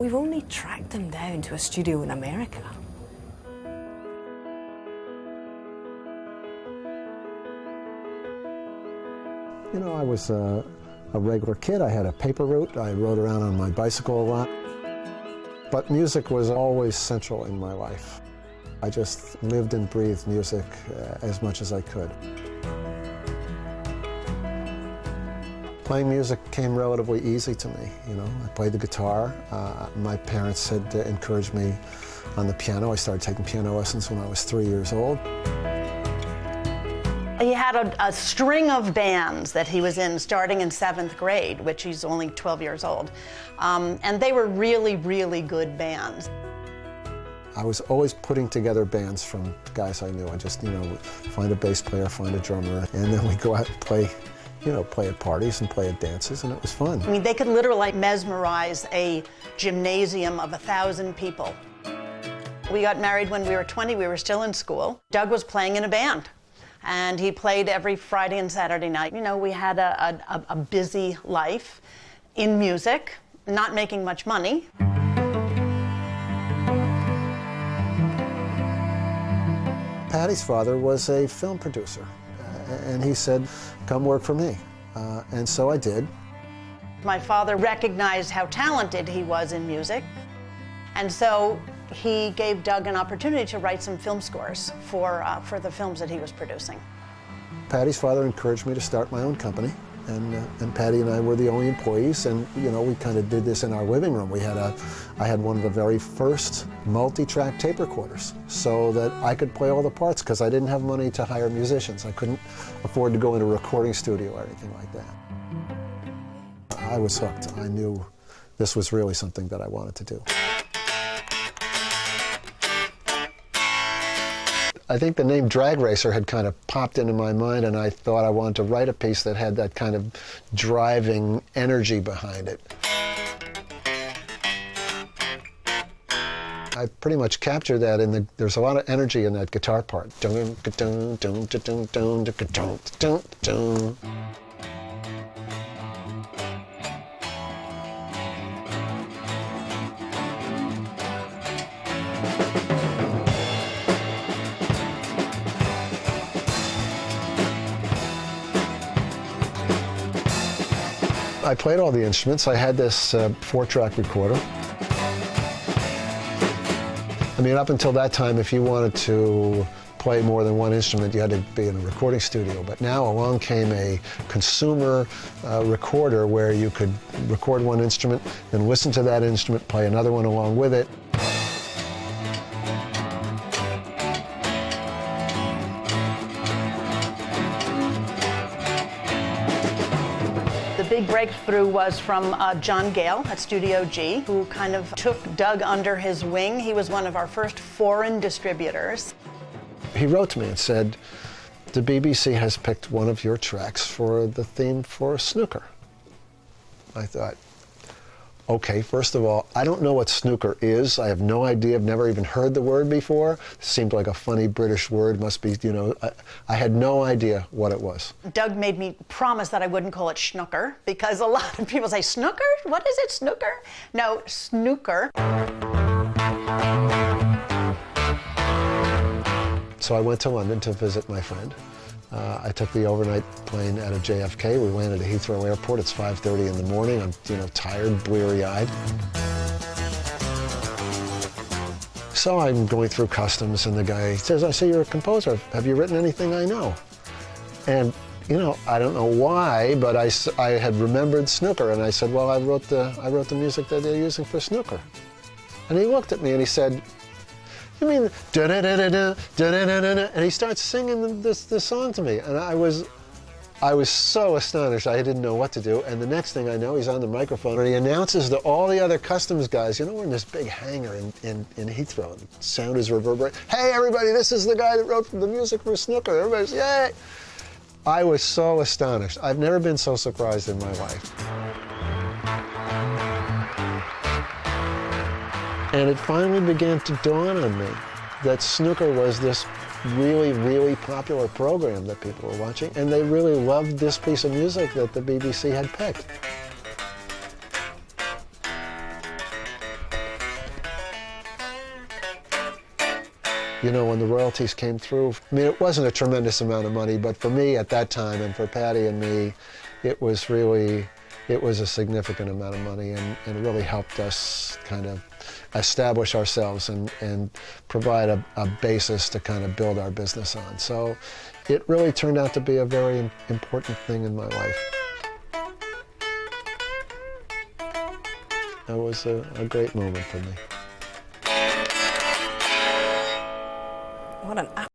We've only tracked them down to a studio in America. You know, I was a regular kid. I had a paper route. I rode around on my bicycle a lot. But music was always central in my life. I just lived and breathed music as much as I could. Playing music came relatively easy to me, you know. I played the guitar. My parents had encouraged me on the piano. I started taking piano lessons when I was 3 years old. He had a string of bands that he was in starting in 7th grade, which he's only 12 years old. And they were really, really good bands. I was always putting together bands from guys I knew. I just, you know, find a bass player, find a drummer, and then we'd go out and play, you know, play at parties and play at dances, and it was fun. I mean, they could literally mesmerize a gymnasium of 1,000 people. We got married when we were 20. We were still in school. Doug was playing in a band, and he played every Friday and Saturday night. You know, we had a busy life in music, not making much money. Patti's father was a film producer, and he said, come work for me. And so I did. My father recognized how talented he was in music, and so he gave Doug an opportunity to write some film scores for the films that he was producing. Patti's father encouraged me to start my own company, and Patti and I were the only employees, and you know, we kind of did this in our living room. I had one of the very first multi-track tape recorders so that I could play all the parts because I didn't have money to hire musicians. I couldn't afford to go into a recording studio or anything like that. I was hooked. I knew this was really something that I wanted to do. I think the name Drag Racer had kind of popped into my mind, and I thought I wanted to write a piece that had that kind of driving energy behind it. I pretty much captured that in there's a lot of energy in that guitar part. I played all the instruments. I had this 4-track recorder. I mean, up until that time, if you wanted to play more than one instrument, you had to be in a recording studio. But now along came a consumer recorder where you could record one instrument, then listen to that instrument, play another one along with it. The big breakthrough was from John Gale at Studio G, who kind of took Doug under his wing. He was one of our first foreign distributors. He wrote to me and said, the BBC has picked one of your tracks for the theme for Snooker. I thought, okay, first of all, I don't know what snooker is. I have no idea. I've never even heard the word before. It seemed like a funny British word. Must be, you know, I had no idea what it was. Doug made me promise that I wouldn't call it snooker, because a lot of people say, snooker? What is it, snooker? No, snooker. So I went to London to visit my friend. I took the overnight plane out of JFK. We landed at Heathrow Airport. It's 5:30 in the morning. I'm, you know, tired, bleary-eyed. So I'm going through customs, and the guy says, I see you're a composer. Have you written anything I know? And, you know, I don't know why, but I had remembered Snooker, and I said, well, I wrote the music that they're using for Snooker. And he looked at me and he said, you mean da-da-da-da-da, da-da-da-da-da, and he starts singing this song to me, and I was so astonished. I didn't know what to do, and the next thing I know, he's on the microphone, and he announces to all the other customs guys, you know, we're in this big hangar in Heathrow, and the sound is reverberating. Hey, everybody, this is the guy that wrote the music for Snooker. Everybody's, yay! I was so astonished. I've never been so surprised in my life. And it finally began to dawn on me that Snooker was this really, really popular program that people were watching, and they really loved this piece of music that the BBC had picked. You know, when the royalties came through, I mean, it wasn't a tremendous amount of money, but for me at that time and for Patti and me, it was a significant amount of money, and really helped us kind of establish ourselves and provide a basis to kind of build our business on. So it really turned out to be a very important thing in my life. That was a great moment for me. What an